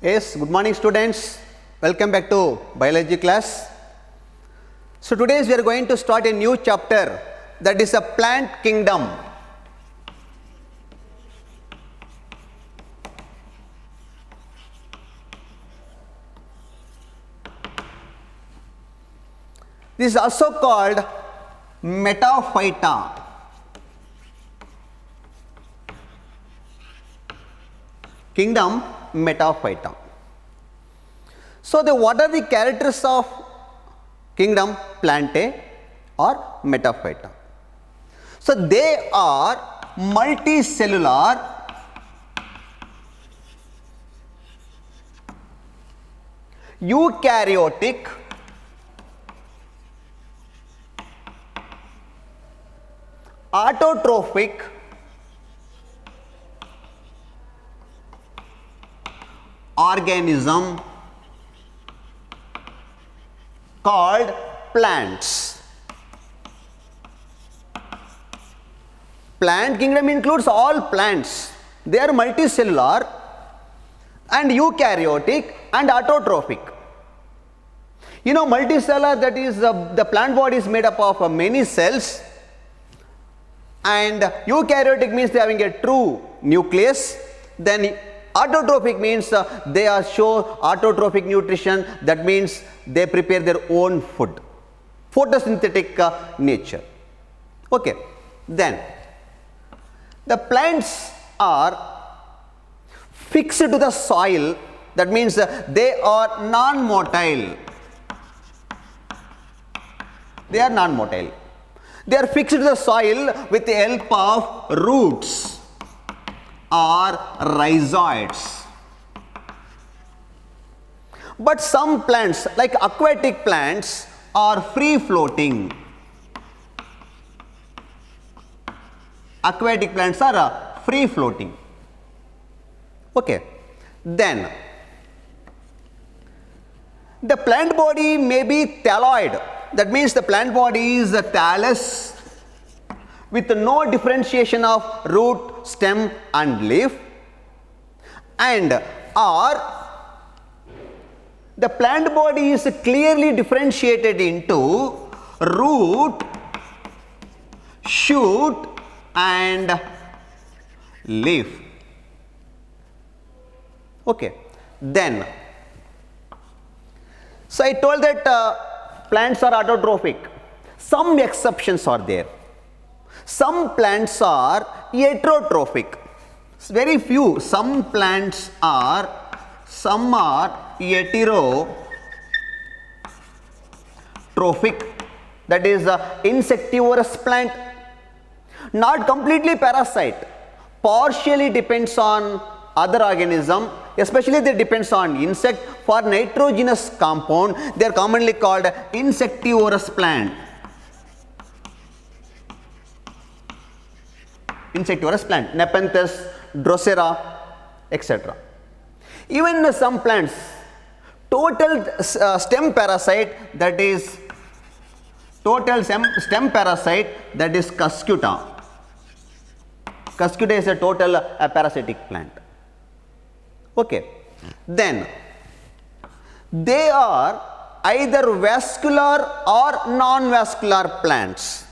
Yes, good morning students. Welcome back to biology class. So today we are going to start a new chapter, that is a plant kingdom. This is also called metaphyta. Kingdom metaphyta. So what are the characters of kingdom Plantae or metaphyta? So they are multicellular, eukaryotic, autotrophic, organism called plants. Plant kingdom includes all plants. They are multicellular and eukaryotic and autotrophic. You know, multicellular, that is the plant body is made up of many cells, and eukaryotic means they are having a true nucleus. Then autotrophic means they are show autotrophic nutrition, that means they prepare their own food, photosynthetic nature. Okay, then the plants are fixed to the soil, that means they are non-motile. They are non-motile. They are fixed to the soil with the help of roots or rhizoids. But some plants, like aquatic plants, are free floating. Aquatic plants are free floating. Okay, then the plant body may be thalloid, that means the plant body is a thallus with no differentiation of root, stem and leaf, and or the plant body is clearly differentiated into root, shoot and leaf. Okay, then so I told that plants are autotrophic. Some exceptions are there. Some plants are heterotrophic. Very few. Some are heterotrophic, that is insectivorous plant, not completely parasite, partially depends on other organism, especially they depends on insect. For nitrogenous compound, they are commonly called insectivorous plant. Insectivorous plant, Nepenthes, Drosera, etc. Even some plants, total stem parasite, that is Cuscuta. Cuscuta is a total parasitic plant. Okay, then they are either vascular or non-vascular plants.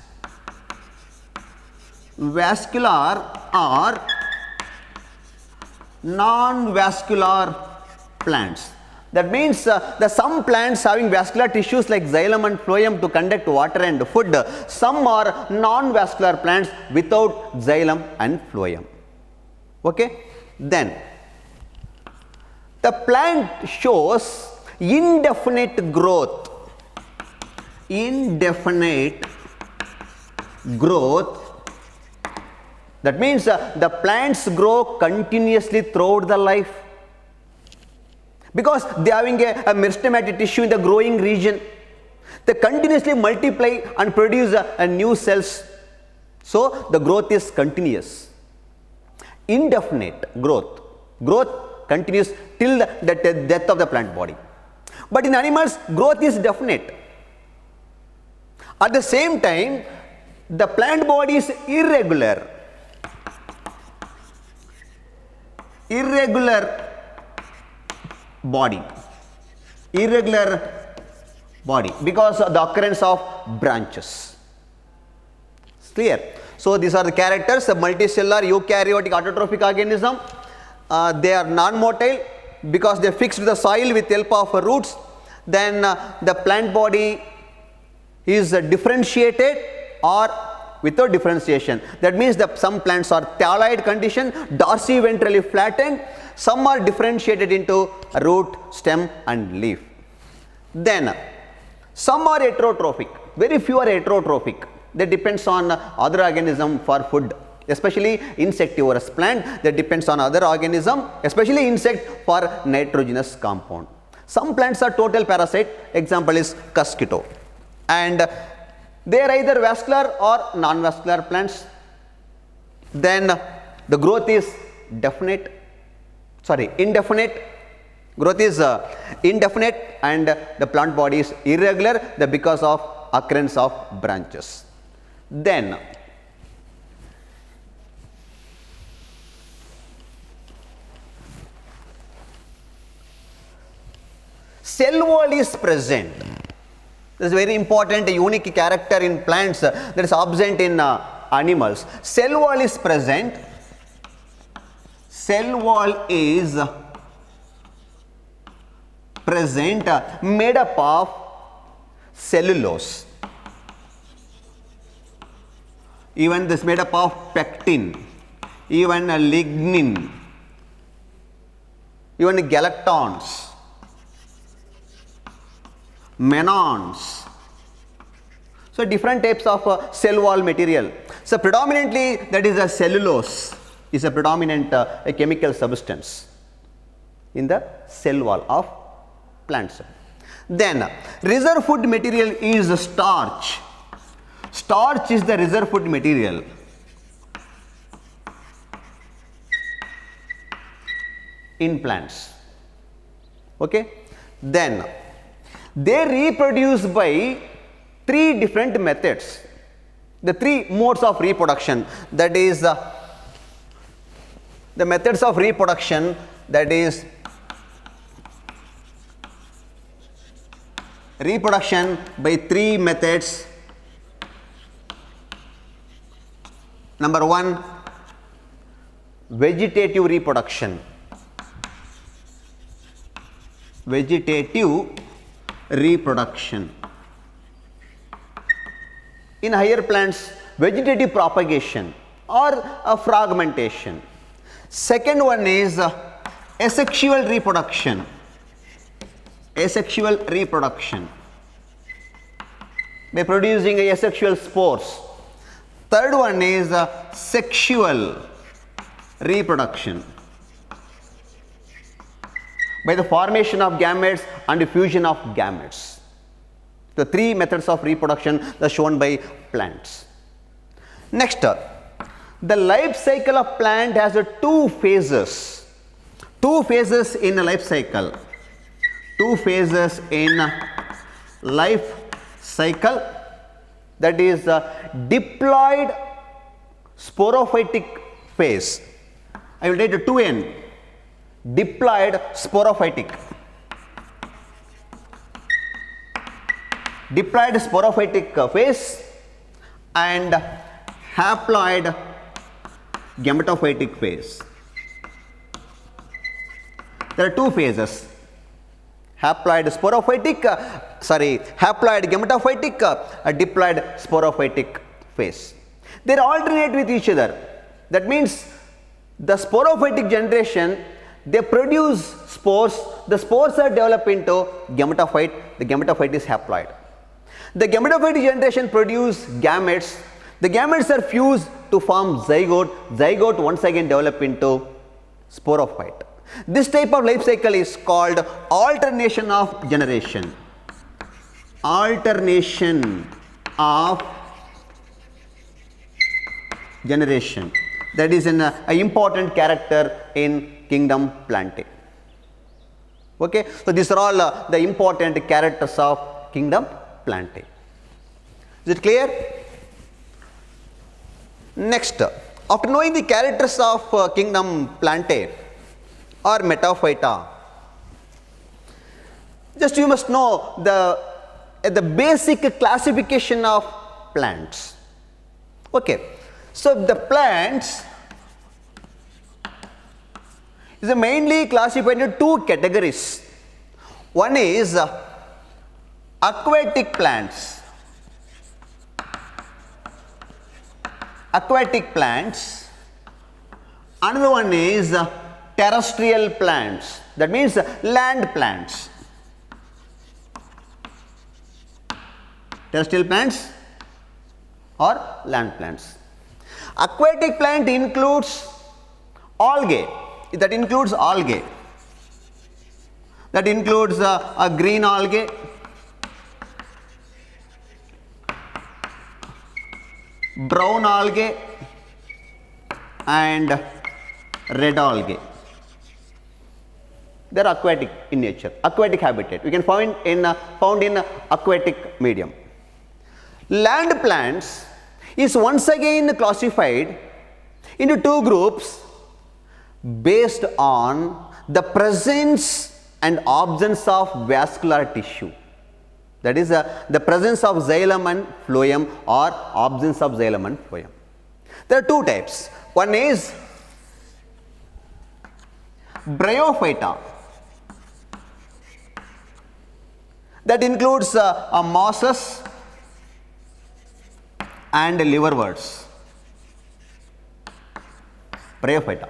Vascular or non-vascular plants. That means some plants having vascular tissues like xylem and phloem to conduct water and food. Some are non-vascular plants without xylem and phloem. Okay, then the plant shows indefinite growth. Indefinite growth. That means the plants grow continuously throughout the life, because they are having a meristematic tissue in the growing region. They continuously multiply and produce new cells. So the growth is continuous. Indefinite growth. Growth continues till the death of the plant body. But in animals, growth is definite. At the same time, the plant body is irregular. body, irregular body, because of the occurrence of branches. It's clear. So these are the characters of multicellular eukaryotic autotrophic organism. They are non-motile because they are fixed to the soil with help of roots. Then the plant body is differentiated or without differentiation. That means that some plants are thalloid condition, dorsiventrally flattened, some are differentiated into root, stem and leaf. Then some are heterotrophic, very few are heterotrophic. That depends on other organism for food, especially insectivorous plant that depends on other organism, especially insect for nitrogenous compound. Some plants are total parasite, example is mosquito, and they are either vascular or non-vascular plants. Then the growth is indefinite. Growth is indefinite and the plant body is irregular because of occurrence of branches. Then cell wall is present. This is very important, a unique character in plants that is absent in animals. Cell wall is present. Cell wall is present, made up of cellulose. Even this made up of pectin, even lignin, even galactons, mannans. So different types of cell wall material. So predominantly that is a cellulose is a predominant a chemical substance in the cell wall of plants. Then reserve food material is starch. Starch is the reserve food material. In plants. Okay. Then they reproduce by three different methods. The three modes of reproduction, that is the methods of reproduction, that is reproduction by three methods. Number one, vegetative reproduction. Vegetative reproduction. In higher plants, vegetative propagation or fragmentation. Second one is asexual reproduction. Asexual reproduction by producing asexual spores. Third one is sexual reproduction by the formation of gametes and fusion of gametes. The three methods of reproduction are shown by plants. Next, the life cycle of plant has two phases. Two phases in a life cycle. Two phases in life cycle, that is diploid sporophytic phase. I will write a 2N. Diploid sporophytic. Diploid sporophytic phase and haploid gametophytic phase. There are two phases. Haploid sporophytic, haploid gametophytic, diploid sporophytic phase. They alternate with each other. That means the sporophytic generation, they produce spores. The spores are developed into gametophyte. The gametophyte is haploid. The gametophyte generation produce gametes. The gametes are fused to form zygote. Zygote once again develop into sporophyte. This type of life cycle is called alternation of generation. Alternation of generation. That is an important character in kingdom Plantae. Okay, so these are all the important characters of kingdom Plantae. Is it clear? Next, after knowing the characters of kingdom Plantae or Metaphyta, Just you must know the basic classification of plants. Okay. So the plants is mainly classified into two categories. One is aquatic plants. Aquatic plants. Another one is terrestrial plants. That means land plants. Terrestrial plants or land plants. Aquatic plant includes algae. That includes algae. That includes a green algae, brown algae, and red algae. They are aquatic in nature, aquatic habitat. We can find in aquatic medium. Land plants is once again classified into two groups based on the presence and absence of vascular tissue. That is the presence of xylem and phloem or absence of xylem and phloem. There are two types. One is bryophyta. That includes mosses and liverworts. Bryophyta.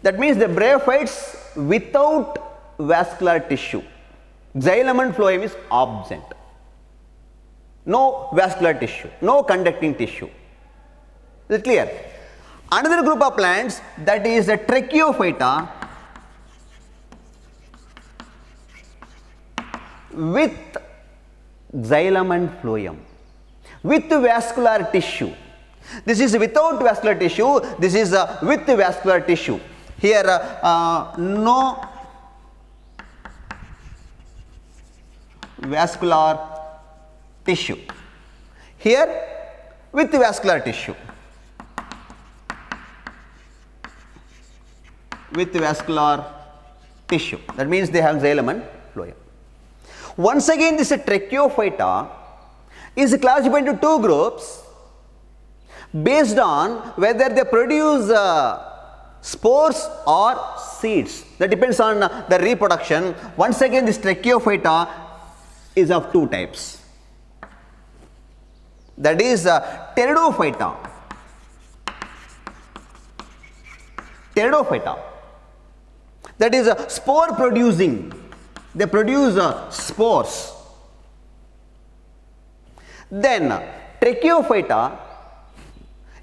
That means the bryophytes without vascular tissue. Xylem and phloem is absent. No vascular tissue, no conducting tissue. Is it clear? Another group of plants, that is the Tracheophyta, with xylem and phloem, with vascular tissue. This is without vascular tissue, this is with vascular tissue. Here no vascular tissue. Here with vascular tissue. With vascular tissue. That means they have xylem and phloem. Once again, this Tracheophyta is classified into two groups based on whether they produce spores or seeds. That depends on the reproduction. Once again, this Tracheophyta is of two types. That is Pteridophyta. Pteridophyta. That is spore producing. They produce spores. Then Tracheophyta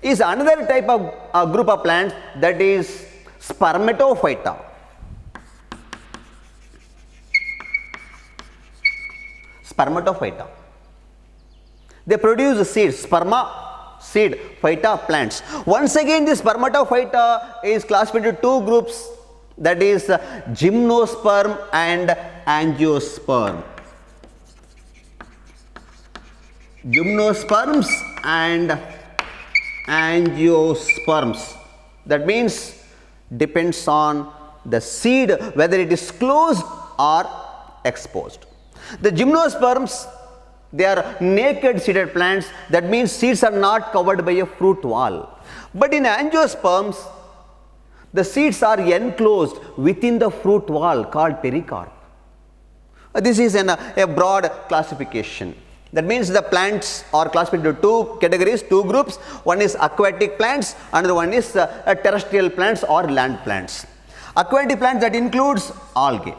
is another type of group of plants, that is Spermatophyta. Spermatophyta. They produce seeds, sperma, seed, phyta, plants. Once again, this Spermatophyta is classified into two groups, that is gymnosperm and angiosperm. Gymnosperms and angiosperms. That means depends on the seed whether it is closed or exposed. The gymnosperms, they are naked seeded plants. That means seeds are not covered by a fruit wall. But in angiosperms, the seeds are enclosed within the fruit wall called pericarp. This is a broad classification. That means the plants are classified into two categories, two groups. One is aquatic plants, another one is terrestrial plants or land plants. Aquatic plants, that includes algae.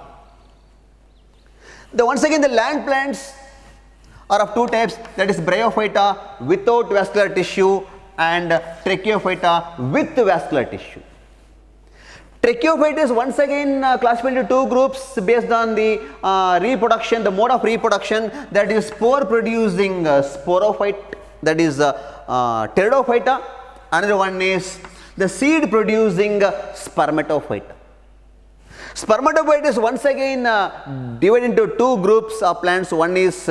Once again, the land plants are of two types, that is Bryophyta without vascular tissue and Tracheophyta with vascular tissue. Tracheophyta is once again classified into two groups based on the reproduction, the mode of reproduction, that is spore producing sporophyte, that is Pteridophyta. Another one is the seed producing Spermatophyta. Spermatophyta is once again divided into two groups of plants. One is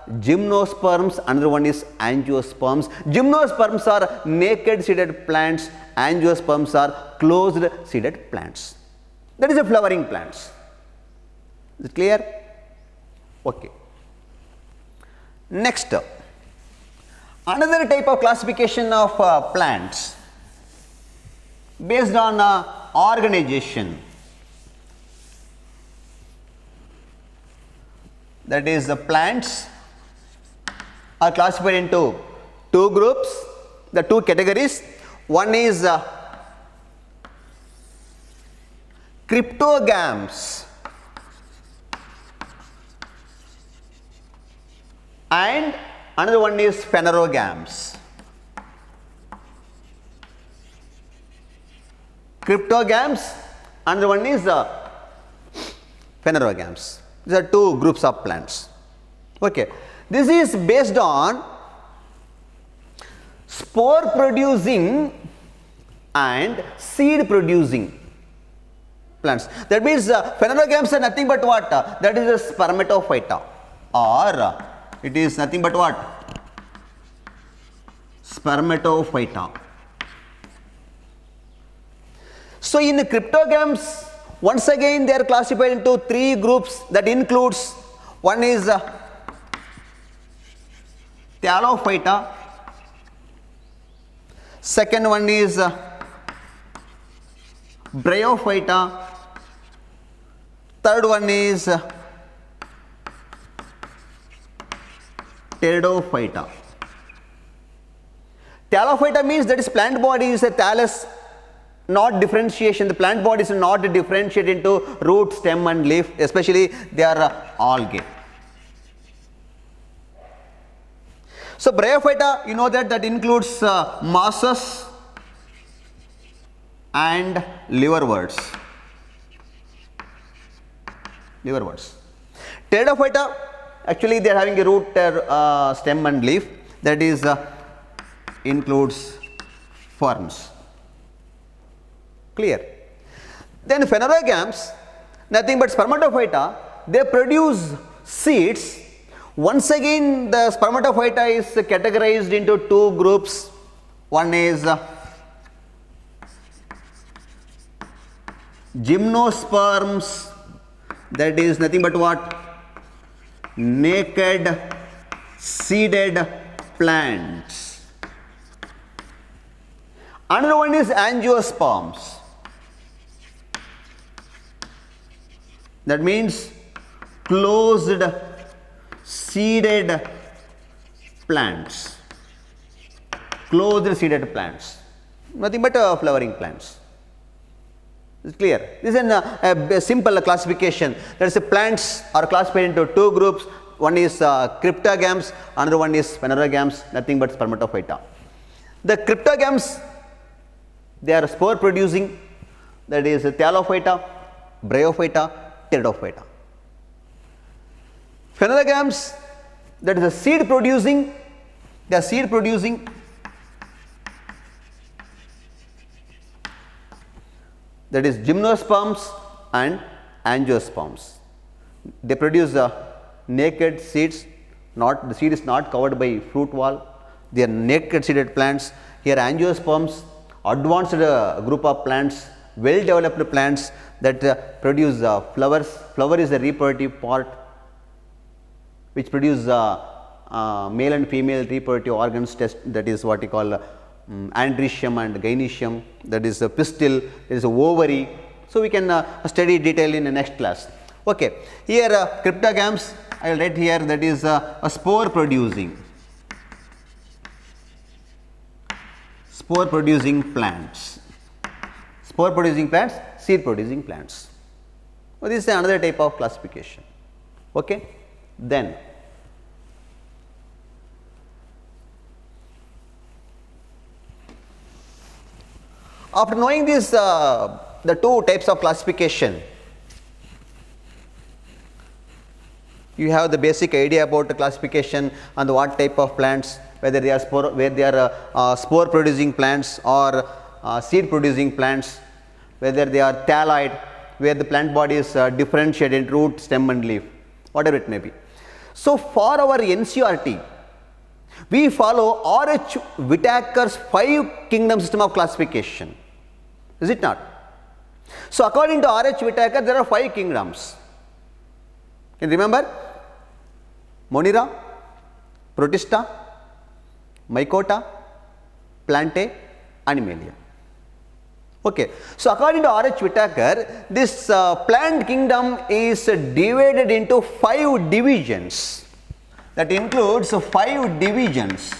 gymnosperms, another one is angiosperms. Gymnosperms are naked seeded plants, angiosperms are closed seeded plants. That is a flowering plants. Is it clear? Okay. Next, another type of classification of plants based on organization. That is, the plants are classified into two groups, the two categories. One is cryptogams and another one is phanerogams. Cryptogams, another one is phanerogams. These are two groups of plants. Okay. This is based on spore producing and seed producing plants. That means phanerogams are nothing but what? That is a spermatophyta, or it is nothing but what? Spermatophyta. So in the cryptogams, once again they are classified into three groups. That includes, one is Thallophyta, second one is Bryophyta, third one is Pteridophyta. Thallophyta means that is plant body is a thallus, not differentiation. The plant body is not differentiated into root, stem and leaf, especially they are algae. So Bryophyta, you know that includes mosses and liverworts. Pteridophyta, actually they are having a root, stem and leaf, that is includes ferns. Clear? Then phanerogams, nothing but spermatophyta, they produce seeds. Once again the spermatophyta is categorized into two groups. One is gymnosperms, that is nothing but what? Naked seeded plants. Another one is angiosperms. That means closed seeded plants. Closed seeded plants. Nothing but flowering plants. Is clear? This is a simple classification. That is, plants are classified into two groups. One is cryptogams, another one is phanerogams, nothing but spermatophyta. The cryptogams, they are spore producing, that is Thallophyta, Bryophyta, Pteridophyta. Phanerogams, that is a seed producing, they are seed producing. That is gymnosperms and angiosperms. They produce naked seeds, the seed is not covered by fruit wall, they are naked seeded plants. Here angiosperms, advanced group of plants, well developed plants that produce flowers. Flower is the reproductive part which produce male and female reproductive organs test, that is what we call andrecium and gynoecium, that is a pistil, there is a ovary. So we can study detail in the next class. Okay, here cryptogams, I will write here, that is a spore producing plants, spore producing plants, seed producing plants. So this is another type of classification. Okay, then after knowing this, the two types of classification, you have the basic idea about the classification and what type of plants, whether they are spore producing plants or seed producing plants, whether they are thalloid, where the plant body is differentiated in root, stem and leaf, whatever it may be. So for our NCERT, we follow R.H. Whitaker's 5 kingdom system of classification. Is it not? So according to R.H. Whitaker, there are 5 kingdoms. Can you remember? Monera, Protista, Mycota, Plantae, Animalia. Okay. So, according to R.H. Whittaker, this plant kingdom is divided into 5 divisions. That includes 5 divisions.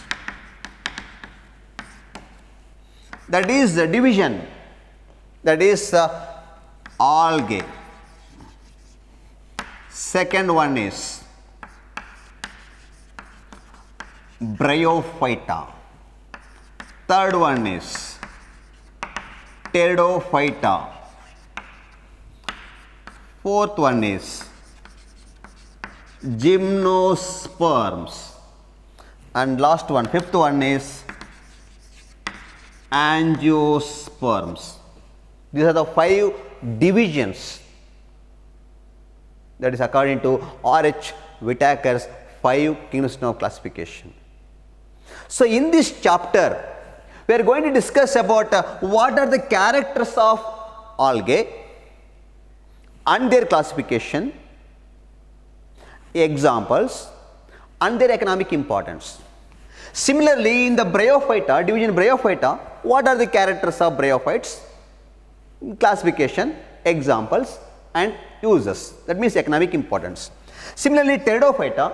That is the division. That is algae. Second one is Bryophyta. Third one is Pteridophyta. Fourth one is Gymnosperms. And last one, fifth one is Angiosperms. These are the 5 divisions. That is according to R.H. Whittaker's 5 kingdoms of classification. So, in this chapter, we are going to discuss about what are the characters of algae and their classification, examples, and their economic importance. Similarly, in the Bryophyta, division Bryophyta, what are the characters of bryophytes, classification, examples, and uses. That means economic importance. Similarly, Pteridophyta,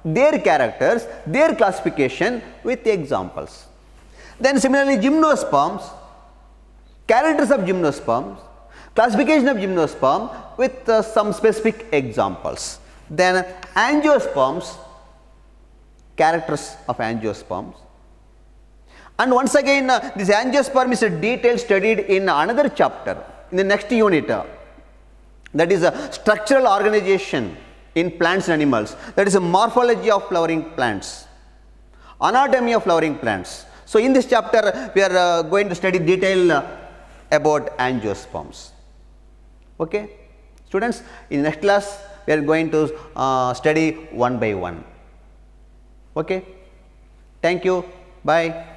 their characters, their classification with examples. Then similarly, Gymnosperms, characters of Gymnosperms, classification of Gymnosperm with some specific examples. Then Angiosperms, characters of Angiosperms. And once again, this Angiosperm is a detail studied in another chapter, in the next unit. That is a structural organization in plants and animals. That is a morphology of flowering plants, anatomy of flowering plants. So, in this chapter, we are going to study detail about Angiosperms. Okay, students, in next class, we are going to study one by one. Okay, thank you, bye.